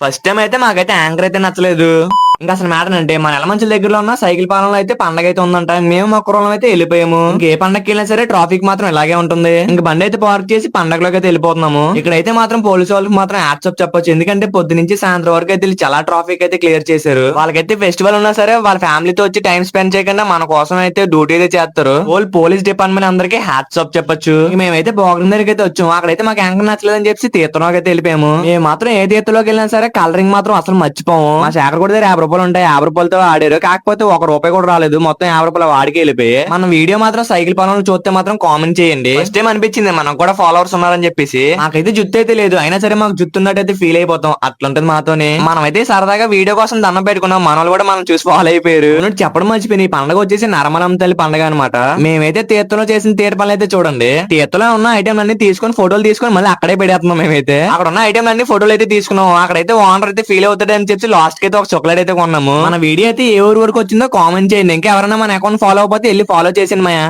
First time అయితే మాకైతే anchor అయితే నచ్చలేదు. ఇంకా అసలు మ్యాటర్ అంటే మన ఎలమంచుల దగ్గరలో ఉన్న సైకిల్ పాలనలో అయితే పండగ అయితే ఉందంట. మేము మా కుర్రోళ్ళం అయితే వెళ్ళిపోయాము. ఇంకే పండగకి వెళ్ళినా సరే ట్రాఫిక్ మాత్రం ఇలాగే ఉంటుంది. ఇంక బండి అయితే పార్క్ చేసి పండగలోకి అయితే వెళ్ళిపోతున్నాము. ఇక్కడైతే మాత్రం పోలీసు వాళ్ళకి మాత్రం హ్యాట్సాప్ చెప్పొచ్చు. ఎందుకంటే పొద్దు నుంచి సాయంత్రం వరకు అయితే వీళ్ళు చాలా ట్రాఫిక్ అయితే క్లియర్ చేశారు. వాళ్ళకైతే ఫెస్టివల్ ఉన్నా సరే వాళ్ళ ఫ్యామిలీతో వచ్చి టైం స్పెండ్ చేయకుండా మన కోసం అయితే డ్యూటీ అయితే చేస్తారు. హోల్ పోలీస్ డిపార్ట్మెంట్ అందరికీ హ్యాట్సాప్ చెప్పొచ్చు. ఇంక మేమైతే బోగరం దగ్గరికి అయితే వచ్చాము. అక్కడైతే మాకు యాంకర్ నచ్చలేదని చెప్పి తీర్థంలోకి అయితే వెళ్ళిపోయాము. మేము మాత్రం ఏ తీర్థంలోకి వెళ్ళినా సరే కలరింగ్ మాత్రం అసలు మర్చిపోము. మా శేఖర్ కూడా దగ్గర 50 రూపాయలు ఉంటాయి. 50 రూపాయలతో ఆడారు. కాకపోతే 1 రూపాయి కూడా రాలేదు. మొత్తం 50 రూపాయలు వాడికి వెళ్ళిపోయి. మన వీడియో మాత్రం సైకిల్ పనులు చూస్తే మాత్రం కామెంట్ చేయండి. ఫస్ట్ టైం అనిపించింది మనం కూడా ఫాలోవర్స్ ఉన్నారని చెప్పేసి. నాకైతే జుత్తు అయితే లేదు, అయినా సరే మాకు జుత్తు ఉన్నట్టయితే ఫీల్ అయిపోతాం. అట్లుంటది మాతోనే. మనమైతే సరదాగా వీడియో కోసం దండం పెట్టుకున్నాం. మన వాళ్ళు కూడా మనం చూసి ఫాలో అయిపోయారు. నువ్వు చెప్పడం మర్చిపోయి ఈ పండుగ వచ్చేసి నరమలం తల్లి పండుగ అనమాట. మేమైతే తీర్థంలో చేసిన తీర్థ పనులు అయితే చూడండి. తీర్థంలో ఉన్న ఐటమ్ అన్ని తీసుకొని ఫోటోలు తీసుకొని మళ్ళీ అక్కడే పెడేస్తున్నాం. మేమైతే అక్కడ ఉన్న ఐటమ్ అన్ని ఫోటోలు అయితే తీసుకున్నాం. అక్కడైతే ఓనర్ అయితే ఫీల్ అవుతాడు అని చెప్పి లాస్ట్ కి అయితే ఒక చాక్లెట్ అయితే కొన్నాము. మన వీడియో అయితే ఏ ఊరు వరకు వచ్చిందో కామెంట్ చేయండి. ఇంకా ఎవరైనా మన అకౌంట్ ఫాలో అవ్వకపోతే వెళ్ళి ఫాలో చేసింది మాయా.